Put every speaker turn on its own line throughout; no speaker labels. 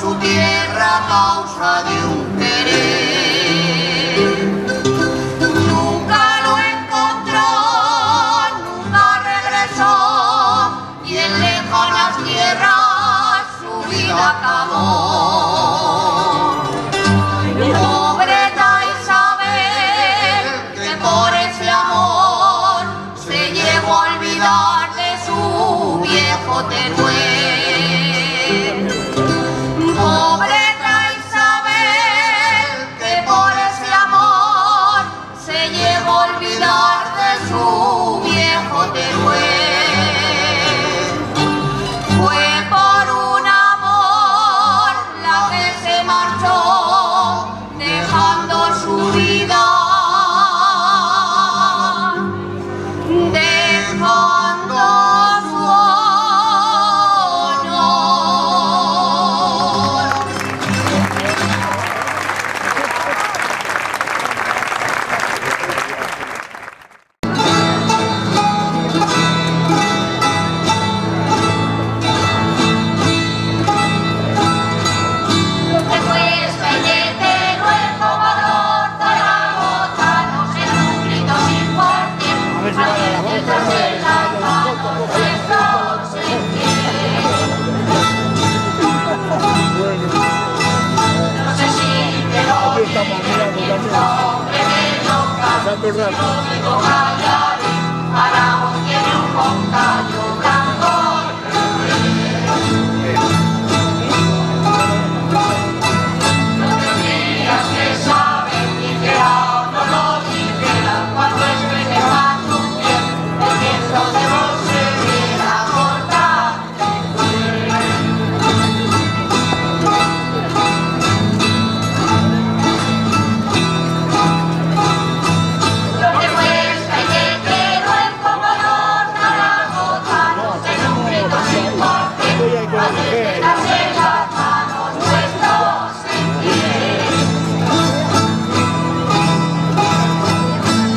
su tierra a causa de un querer. Nunca lo encontró, nunca regresó, y en lejanas tierras su vida acabó. Pobreta Isabel, que por ese amor se llegó a olvidar de su viejo Teruel. Pobreta Isabel, que por ese amor se llegó a olvidar de su viejo Teruel. Fue por un amor la que se marchó, dejando su vida, dejando su honor. Después de Teruel, Cobador, zaragozanos en un grito sin porqué, detrás de la mano nuestros en pie. No sé si te lo dije, el nombre de local, si lo digo callaré, Aragón tiene un moncayo blanco. No tendrías que saber ni que aún no lo dijera cuando estrene más tu piel, el viento de vos se viera cortar. Lo que cuesta y que quiero el Cobador, zaragozanos en un grito sin porqué, antes de darse las manos puestos en pie.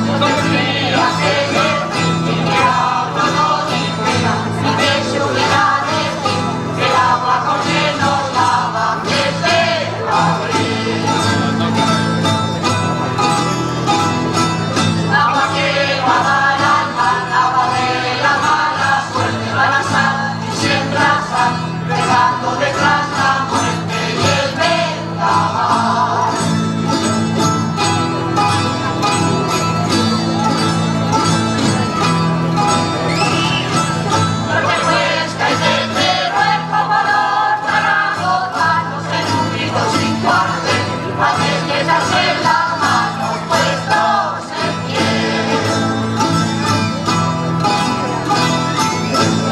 No tendría que decir ni que aún no lo dijera, ni que se hubiera decir que el agua con que nos lava desde abril. Agua que va a dar al mar, agua de la mala suerte, van a estar siempre a estar, dejando detrás la muerte y el vendaval. No te cuesta y te quiero el Cobador, zaragozanos en un grito sin cuartel, antes de darse las manos puestos en pie.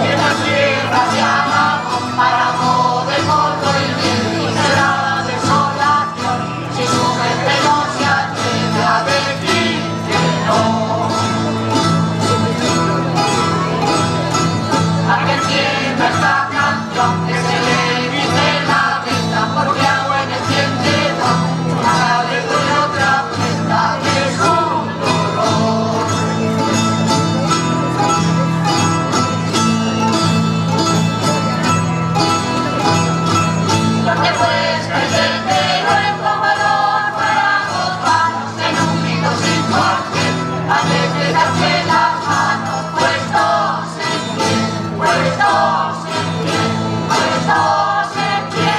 En la tierra de Aragón, páramo de polvo y miel, y cerrada desolación, si su gente no se atreve a decir que no. A que entienda esta canción, que se le dice la venta, porque agua en el diente da, una sale con otra prenda, y es un dolor. Lo que cuesta es el pelo en Cobador, zaragozanos en un grito sin cuartel, antes de darse las manos puestos en pie, puestos en pie, puestos en pie.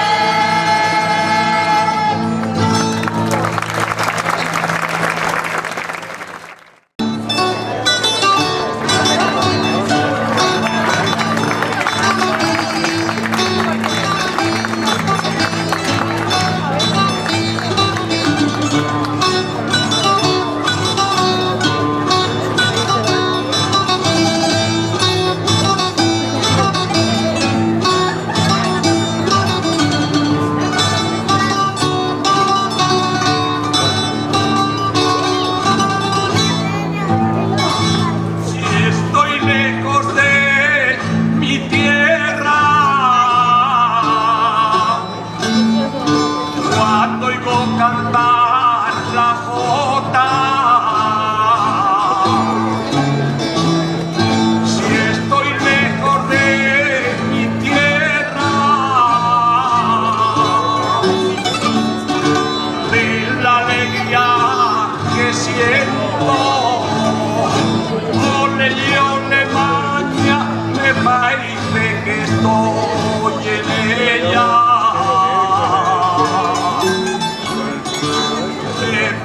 estoy en ella.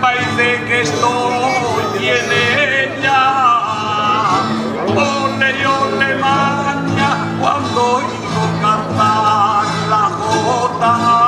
Parece que estoy en ella. Ole y ole maña cuando oigo cantar la jota.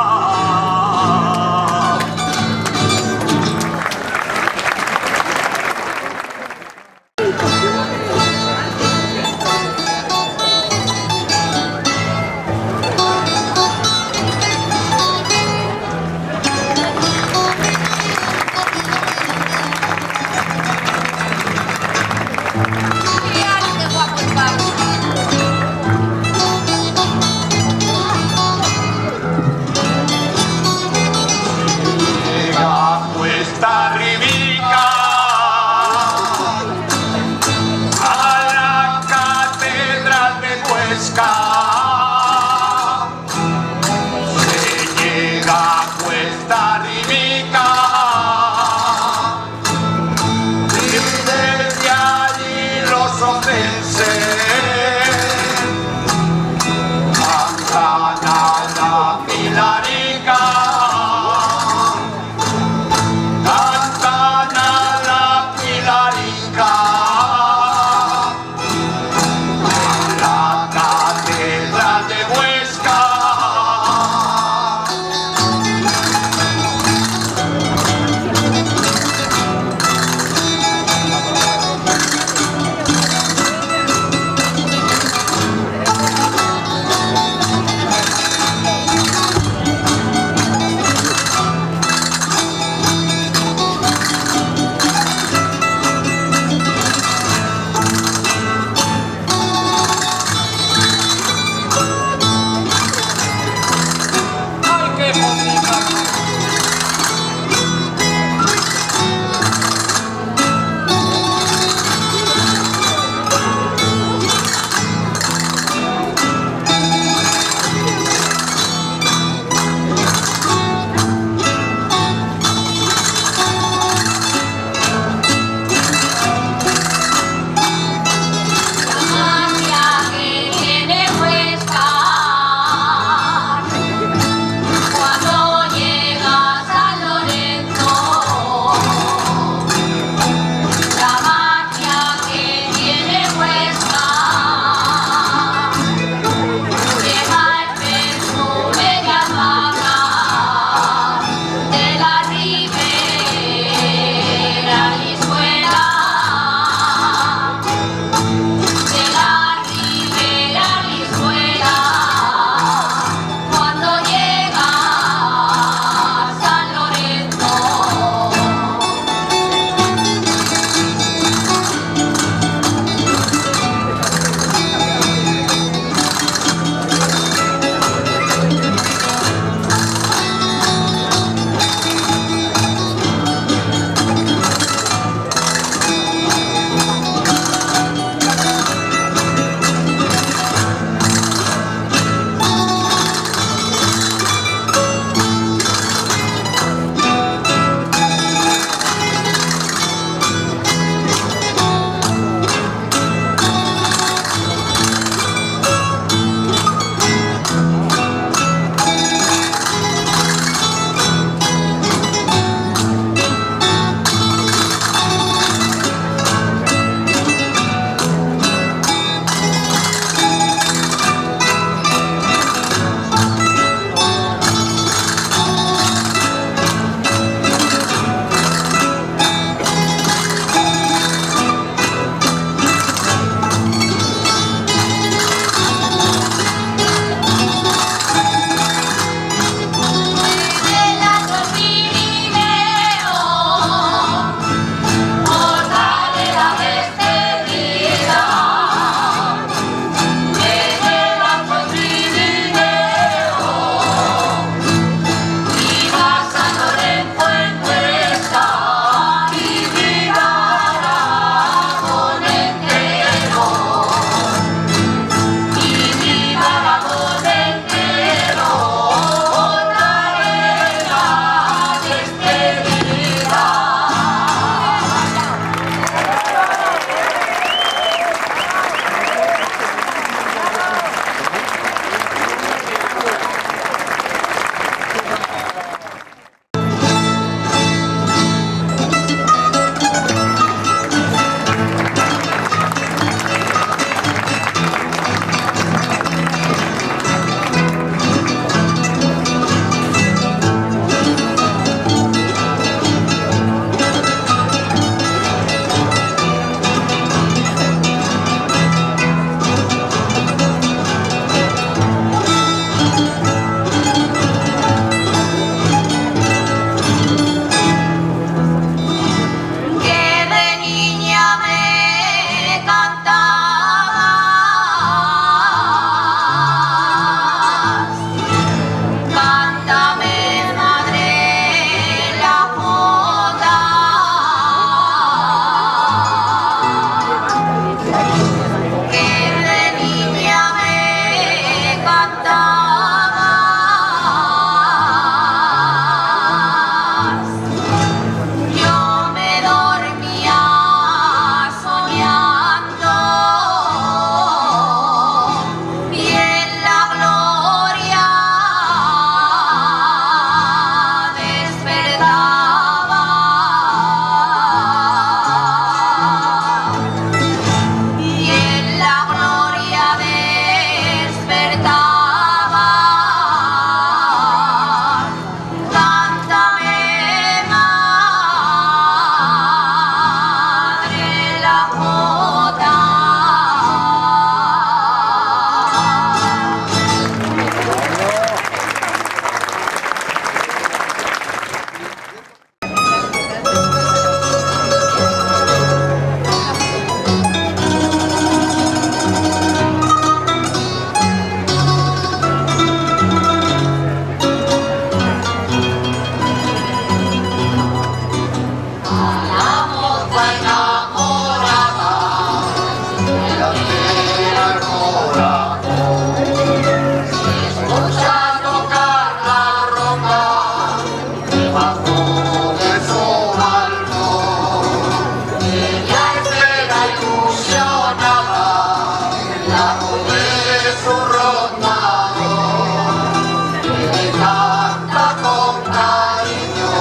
soñador que le canta con cariño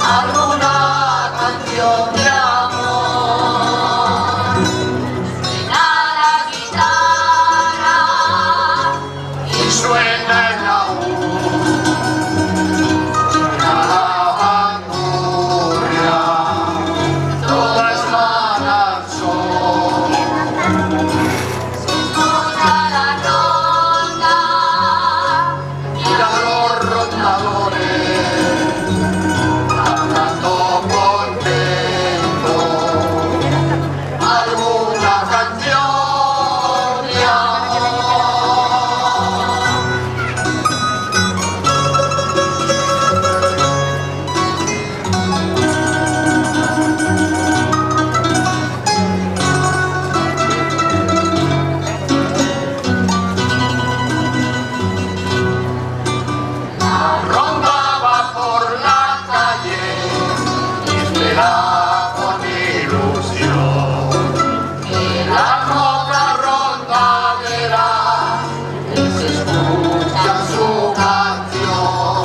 alguna canción de amor. Suena la guitarra y suena el laúd, suena la bandurria, todas van al sol. Se escucha la ronda y los rondadores cantando contento alguna canción de amor. La ronda va por la calle y espera con ilusión que la otra ronda verá que se escucha su canción.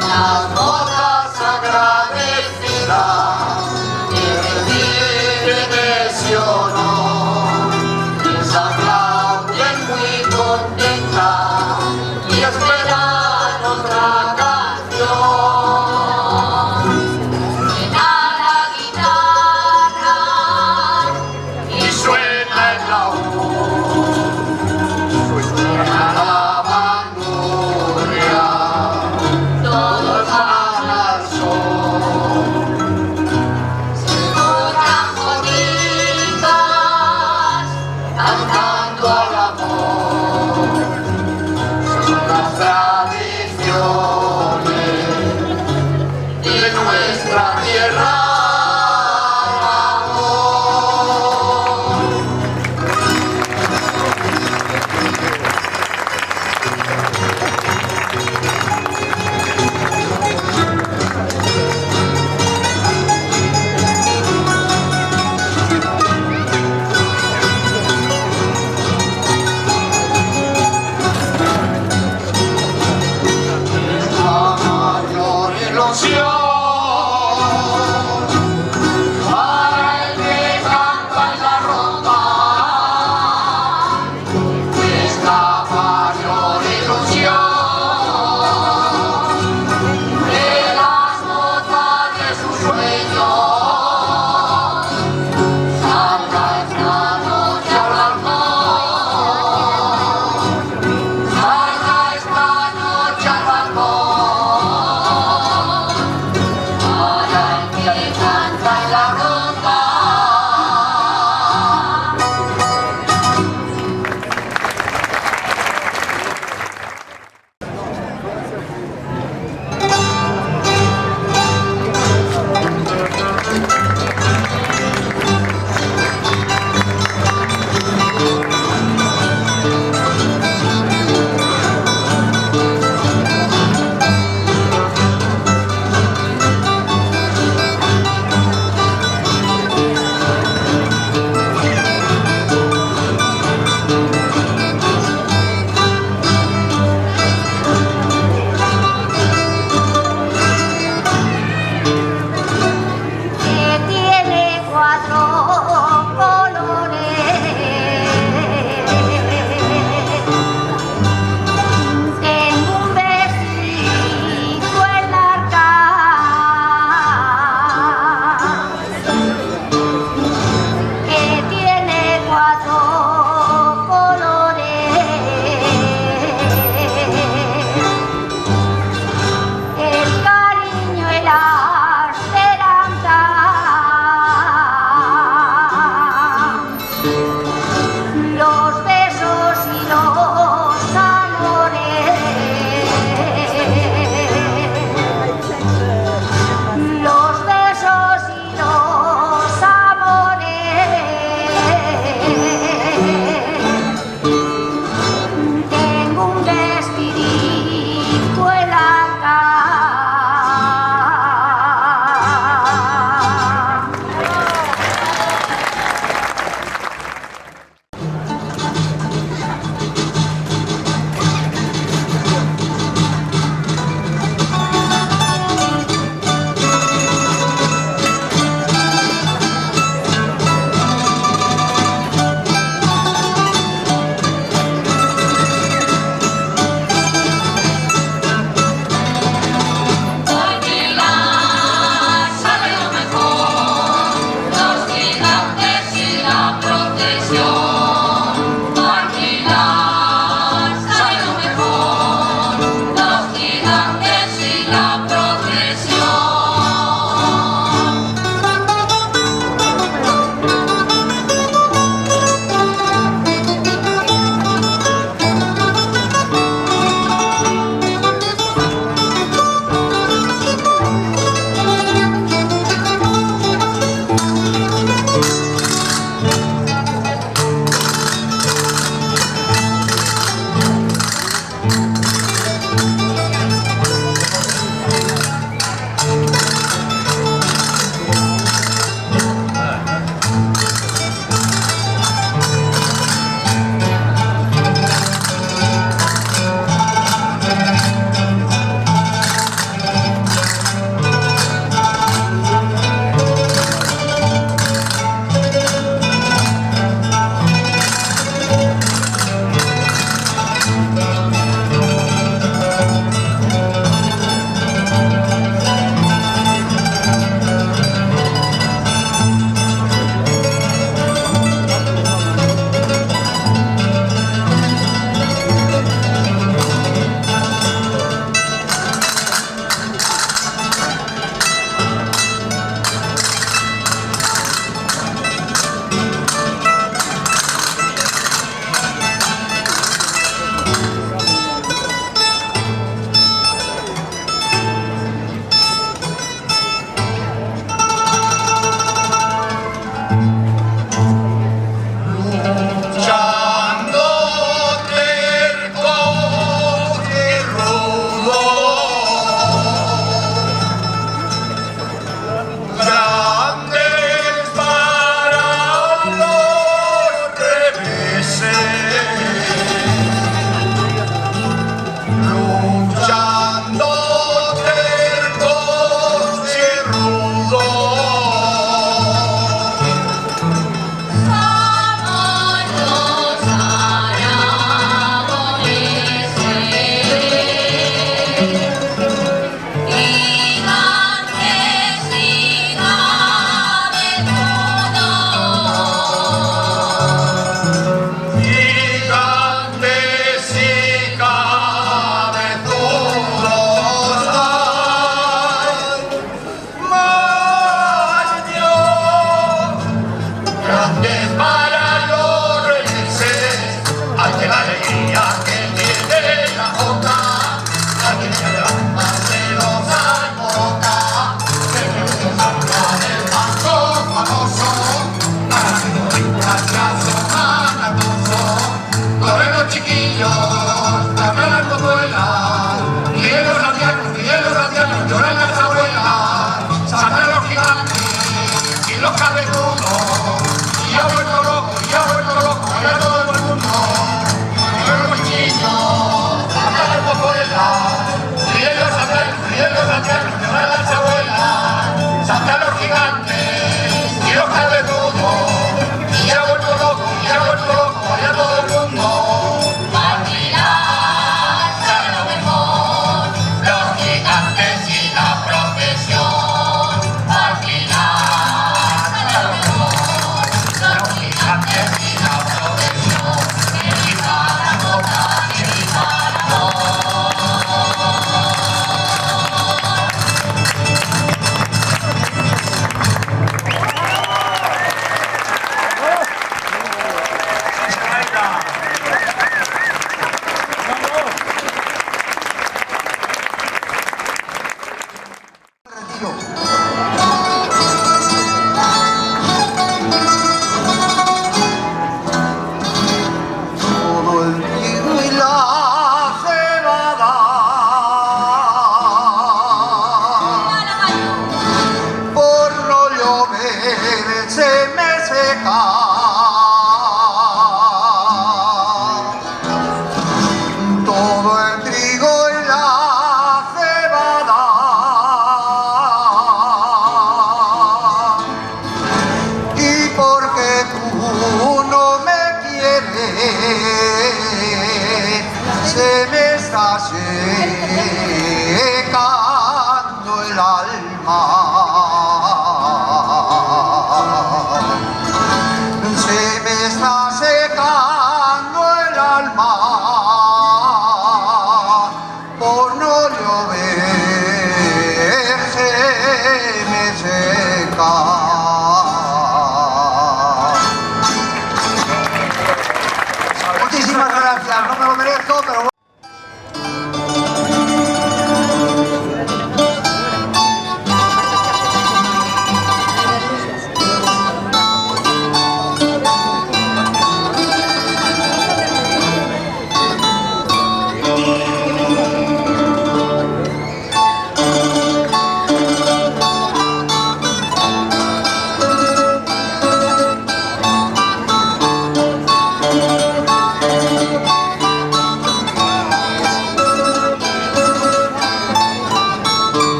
Las notas agradecidas que reciben ese honor les aplauden muy contentas y esperan otra canción. Suena la guitarra y suena el laúd, suena la bandurria, todos van al sol. Se escuchan bonitas cantando al amor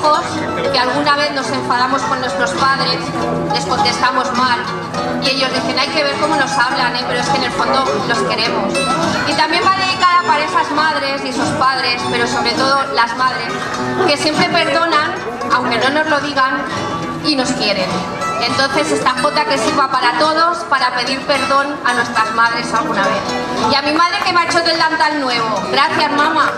hijos que alguna vez nos enfadamos con nuestros padres, les contestamos mal y ellos dicen hay que ver cómo nos hablan, pero es que en el fondo los queremos. Y también va dedicada para esas madres y esos padres, pero sobre todo las madres, que siempre perdonan, aunque no nos lo digan, y nos quieren. Entonces esta jota que sirva para todos, para pedir perdón a nuestras madres alguna vez. Y a mi madre que me ha hecho el delantal nuevo. Gracias, mamá.